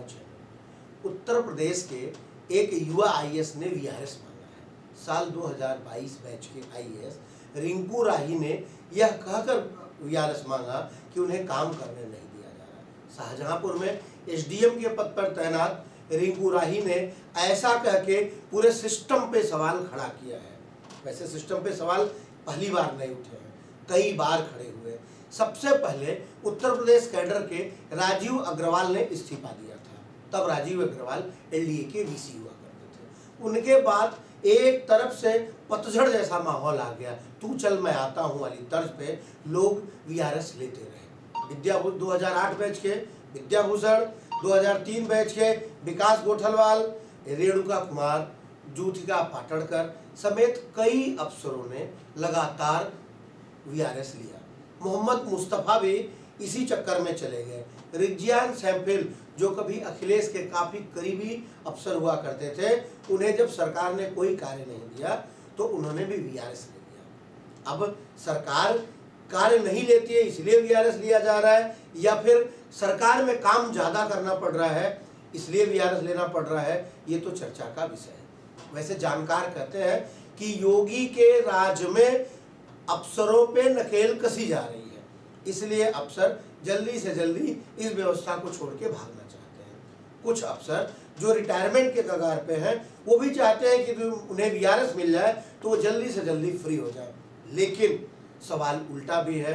पहुंचे। उत्तर प्रदेश के एक युवा आईएएस ने वीआरएस मांगा है। साल 2022 बैच के आईएएस रिंकू राही ने यह कहकर वीआरएस मांगा कि उन्हें काम करने नहीं दिया जा रहा। शाहजहांपुर में एसडीएम के पद पर तैनात रिंकू राही ने ऐसा कह के पूरे सिस्टम पे सवाल खड़ा किया है। वैसे सिस्टम पे सवाल पहली बार नहीं उठे हैं, कई बार खड़े हुए। सबसे पहले उत्तर प्रदेश कैडर के राजीव अग्रवाल ने इस्तीफा दिया था। तब राजीव अग्रवाल एलडीए के वीसी हुआ करते थे। उनके बाद एक तरफ से पतझड़ जैसा माहौल आ गया, तू चल मैं आता हूं वाली तर्ज पे लोग वीआरएस लेते रहे। 2008 बैच के विद्याभूषण, 2003 बैच के विकास गोठलवाल, रेणुका कुमार, ज्योतिका पाटड़कर समेत कई अफसरों ने लगातार वीआरएस लिया। मोहम्मद मुस्तफा भी इसी चक्कर में चले गए। रिग्जियान सैम्फिल जो कभी अखिलेश के काफी करीबी अफसर हुआ करते थे, उन्हें जब सरकार ने कोई कार्य नहीं दिया तो उन्होंने भी वीआरएस ले लिया। अब सरकार कार्य नहीं लेती है इसलिए वीआरएस लिया जा रहा है, या फिर सरकार में काम ज्यादा करना पड़ रहा है इसलिए वीआरएस लेना पड़ रहा है, ये तो चर्चा का विषय है। वैसे जानकार कहते हैं कि योगी के राज में अफसरों पे नकेल कसी जा रही है, इसलिए अफसर जल्दी से जल्दी इस व्यवस्था को छोड़ के भागना चाहते हैं। कुछ अफसर जो रिटायरमेंट के कगार पे हैं वो भी चाहते हैं कि उन्हें वीआरएस मिल जाए तो वो जल्दी से जल्दी फ्री हो जाए। लेकिन सवाल उल्टा भी है।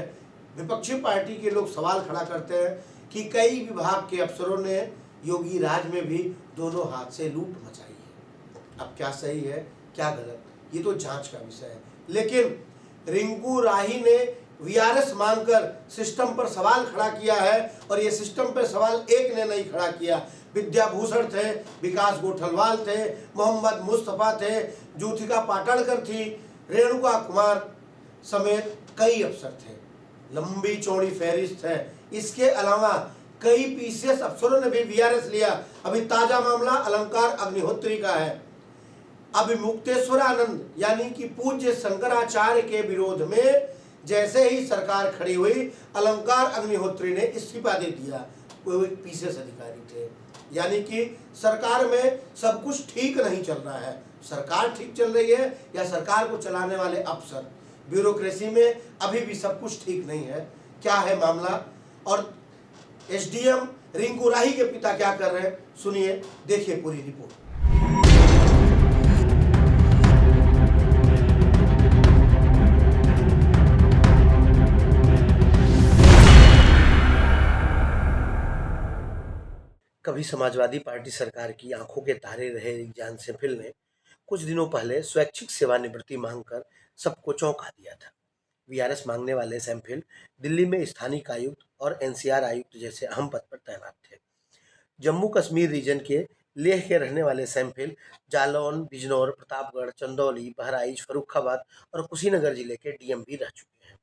विपक्षी पार्टी के लोग सवाल खड़ा करते हैं कि कई विभाग के अफसरों ने योगी राज में भी दोनों हाथ से लूट मचाई है। अब क्या सही है क्या गलत, ये तो जांच का विषय है। लेकिन रिंकू राही ने वीआरएस मांगकर सिस्टम पर सवाल खड़ा किया है, और ये सिस्टम पर सवाल एक ने नहीं खड़ा किया। विद्याभूषण थे, विकास गोठलवाल थे, मोहम्मद मुस्तफा थे, ज्योतिका पाटड़कर थी, रेणुका कुमार समेत कई अफसर थे। लंबी चौड़ी फहरिस्त है। इसके अलावा कई पीसीएस अफसरों ने भी वीआरएस लिया। अभी ताजा मामला अलंकार अग्निहोत्री का है। अब मुक्तेश्वरानंद यानी कि पूज्य शंकराचार्य के विरोध में जैसे ही सरकार खड़ी हुई, अलंकार अग्निहोत्री ने इस्तीफा दे दिया। वो एक पीसीएस अधिकारी थे। यानी कि सरकार में सब कुछ ठीक नहीं चल रहा है। सरकार ठीक चल रही है या सरकार को चलाने वाले अफसर, ब्यूरोक्रेसी में अभी भी सब कुछ ठीक नहीं है। क्या है मामला और एसडीएम रिंकू राही के पिता क्या कर रहे हैं, सुनिए, देखिए पूरी रिपोर्ट। कभी समाजवादी पार्टी सरकार की आंखों के तारे रहे रिग्जियान सैम्फिल ने कुछ दिनों पहले स्वैच्छिक सेवानिवृत्ति मांगकर सबको चौंका दिया था। वीआरएस मांगने वाले सैम्फिल दिल्ली में स्थानीय आयुक्त और एनसीआर आयुक्त जैसे अहम पद पर तैनात थे। जम्मू कश्मीर रीजन के लेह के रहने वाले सैम्फिल जालौन, बिजनौर, प्रतापगढ़, चंदौली, बहराइच, फर्रुखाबाद और कुशीनगर जिले के डीएम भी रह चुके हैं।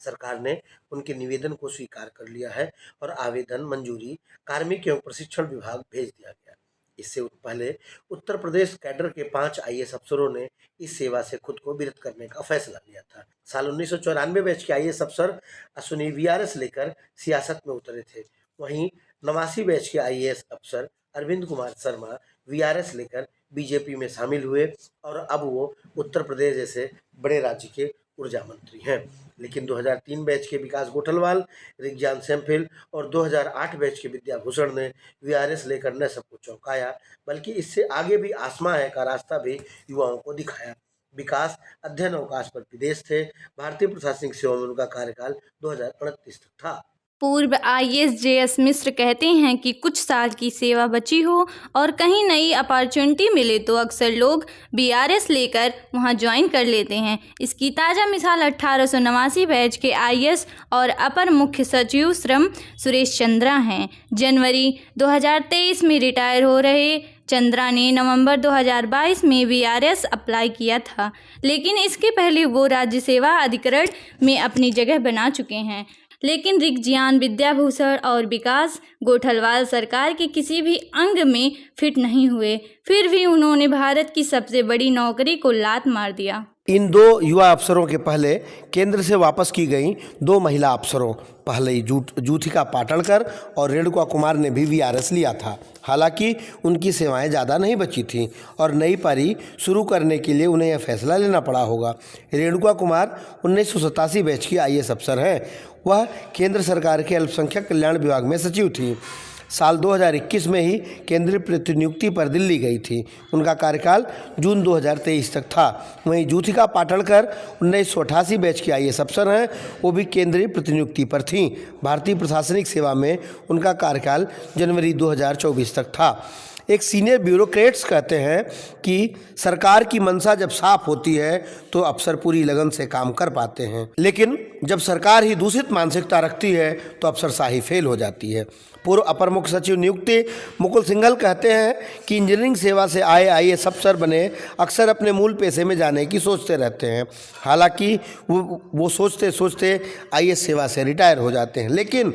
सरकार ने उनके निवेदन को स्वीकार कर लिया है और आवेदन मंजूरी कार्मिक एवं प्रशिक्षण विभाग भेज दिया गया। इससे पहले उत्तर प्रदेश कैडर के 5 आईएएस अफसरों ने इस सेवा से खुद को विरत करने का फैसला लिया था। साल 1994 बैच के आईएएस अफसर अश्विनी वीआरएस लेकर सियासत में उतरे थे। वहीं 89 बैच के आईएएस अफसर अरविंद कुमार शर्मा वीआरएस लेकर बीजेपी में शामिल हुए और अब वो उत्तर प्रदेश जैसे बड़े राज्य के ऊर्जा मंत्री हैं। लेकिन 2003 बैच के विकास गोठलवाल, रिग्जियान सैम्फिल और 2008 बैच के विद्याभूषण ने वीआरएस लेकर न सबको चौंकाया बल्कि इससे आगे भी आसमां है का रास्ता भी युवाओं को दिखाया। विकास अध्ययन अवकाश पर विदेश थे। भारतीय प्रशासनिक सेवा में उनका कार्यकाल 2029 तक था। पूर्व आईएएस जेएस मिश्र कहते हैं कि कुछ साल की सेवा बची हो और कहीं नई अपॉर्चुनिटी मिले तो अक्सर लोग बीआरएस लेकर वहां ज्वाइन कर लेते हैं। इसकी ताज़ा मिसाल 1889 बैच के आईएएस और अपर मुख्य सचिव श्रम सुरेश चंद्रा हैं। जनवरी 2023 में रिटायर हो रहे चंद्रा ने नवंबर 2022 में वीआरएस अप्लाई किया था, लेकिन इसके पहले वो राज्य सेवा अधिकरण में अपनी जगह बना चुके हैं। लेकिन रिग्जियान, विद्याभूषण और विकास गोठलवाल सरकार के किसी भी अंग में फिट नहीं हुए, फिर भी उन्होंने भारत की सबसे बड़ी नौकरी को लात मार दिया। इन 2 युवा अफसरों के पहले केंद्र से वापस की गई 2 महिला अफसरों पहले जूथिका पाटणकर और रेणुका कुमार ने भी वीआरएस लिया था। हालांकि उनकी सेवाएं ज़्यादा नहीं बची थीं और नई पारी शुरू करने के लिए उन्हें यह फैसला लेना पड़ा होगा। रेणुका कुमार 1987 बैच की आईएएस अफसर हैं। वह केंद्र सरकार के अल्पसंख्यक कल्याण विभाग में सचिव थी। साल 2021 में ही केंद्रीय प्रतिनियुक्ति पर दिल्ली गई थी। उनका कार्यकाल जून 2023 तक था। वहीं जूथिका पाटणकर 1988 बैच की आईएएस अफसर हैं। वो भी केंद्रीय प्रतिनियुक्ति पर थीं। भारतीय प्रशासनिक सेवा में उनका कार्यकाल जनवरी 2024 तक था। एक सीनियर ब्यूरोक्रेट्स कहते हैं कि सरकार की मंशा जब साफ होती है तो अफसर पूरी लगन से काम कर पाते हैं, लेकिन जब सरकार ही दूषित मानसिकता रखती है तो अफसरशाही फेल हो जाती है। पूर्व अपर मुख्य सचिव नियुक्ति मुकुल सिंघल कहते हैं कि इंजीनियरिंग सेवा से आए आईएएस अफसर बने अक्सर अपने मूल पेशे में जाने की सोचते रहते हैं। हालांकि वो सोचते सोचते आईएएस सेवा से रिटायर हो जाते हैं, लेकिन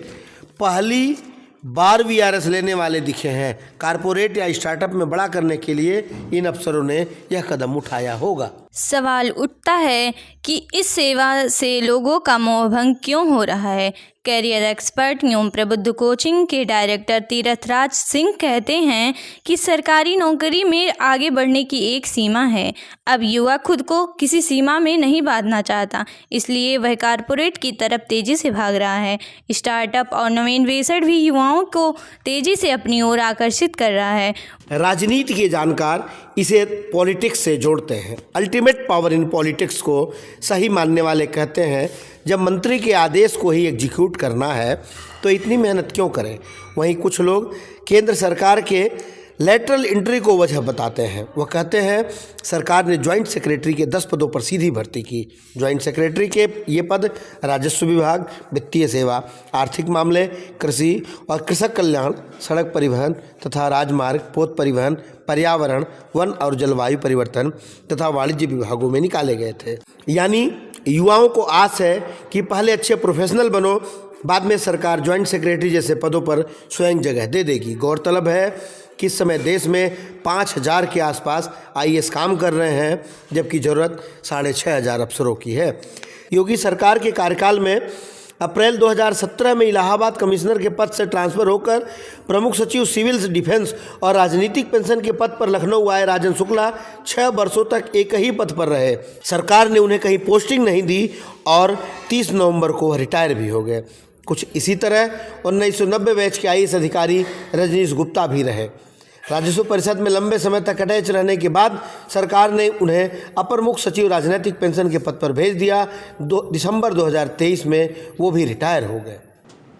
पहली बार वीआरएस लेने वाले दिखे हैं। कारपोरेट या स्टार्टअप में बड़ा करने के लिए इन अफसरों ने यह कदम उठाया होगा। सवाल उठता है कि इस सेवा से लोगों का मोहभंग क्यों हो रहा है। कैरियर एक्सपर्ट एवं प्रबुद्ध कोचिंग के डायरेक्टर तीर्थराज सिंह कहते हैं कि सरकारी नौकरी में आगे बढ़ने की एक सीमा है। अब युवा खुद को किसी सीमा में नहीं बांधना चाहता, इसलिए वह कारपोरेट की तरफ तेजी से भाग रहा है। स्टार्टअप और नवीनवेशन भी युवाओं को तेजी से अपनी ओर आकर्षित कर रहा है। राजनीति के जानकार इसे पॉलिटिक्स से जोड़ते हैं। अल्टीमेट पावर इन पॉलिटिक्स को सही मानने वाले कहते हैं जब मंत्री के आदेश को ही एग्जीक्यूट करना है तो इतनी मेहनत क्यों करें। वहीं कुछ लोग केंद्र सरकार के लेटरल एंट्री को वजह बताते हैं। वह कहते हैं सरकार ने ज्वाइंट सेक्रेटरी के 10 पदों पर सीधी भर्ती की। ज्वाइंट सेक्रेटरी के ये पद राजस्व विभाग, वित्तीय सेवा, आर्थिक मामले, कृषि और कृषक कल्याण, सड़क परिवहन तथा राजमार्ग, पोत परिवहन, पर्यावरण, वन और जलवायु परिवर्तन तथा वाणिज्य विभागों में निकाले गए थे। यानी युवाओं को आस है कि पहले अच्छे प्रोफेशनल बनो, बाद में सरकार ज्वाइंट सेक्रेटरी जैसे पदों पर स्वयं जगह दे देगी। गौरतलब है कि इस समय देश में 5000 के आसपास आईएएस काम कर रहे हैं, जबकि ज़रूरत 6500 अफसरों की है। योगी सरकार के कार्यकाल में अप्रैल 2017 में इलाहाबाद कमिश्नर के पद से ट्रांसफर होकर प्रमुख सचिव सिविल डिफेंस और राजनीतिक पेंशन के पद पर लखनऊ आए राजन शुक्ला 6 वर्षों तक एक ही पद पर रहे। सरकार ने उन्हें कहीं पोस्टिंग नहीं दी और 30 नवंबर को रिटायर भी हो गए। कुछ इसी तरह 1990 बैच के आईएएस अधिकारी रजनीश गुप्ता भी रहे। राजस्व परिषद में लंबे समय तक अटैच रहने के बाद सरकार ने उन्हें अपर मुख्य सचिव राजनीतिक पेंशन के पद पर भेज दिया। दिसंबर 2023 में वो भी रिटायर हो गए।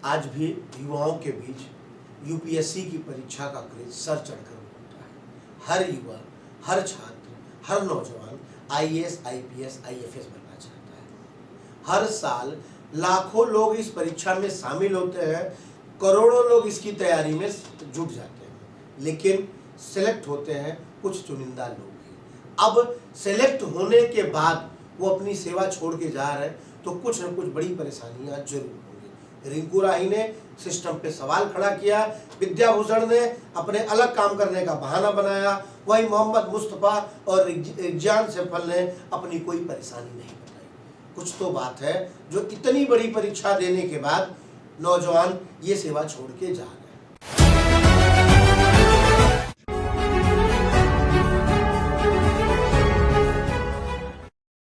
आज भी युवाओं के बीच यूपीएससी की परीक्षा का क्रेज सर चढ़कर उठता है। हर युवा, हर छात्र, हर नौजवान आईएएस, आईपीएस, आईएफएस बनना चाहता है। हर साल लाखों लोग इस परीक्षा में शामिल होते हैं, करोड़ों लोग इसकी तैयारी में जुट जाते हैं, लेकिन सेलेक्ट होते हैं कुछ चुनिंदा लोग ही। अब सेलेक्ट होने के बाद वो अपनी सेवा छोड़ के जा रहे हैं तो कुछ न कुछ बड़ी परेशानियां जरूर होंगी। रिंकू राही ने सिस्टम पे सवाल खड़ा किया, विद्याभूषण ने अपने अलग काम करने का बहाना बनाया, वहीं मोहम्मद मुस्तफ़ा और रिजवान सैफल ने अपनी कोई परेशानी नहीं बताई। कुछ तो बात है जो इतनी बड़ी परीक्षा देने के बाद नौजवान ये सेवा छोड़ के जा रहे हैं।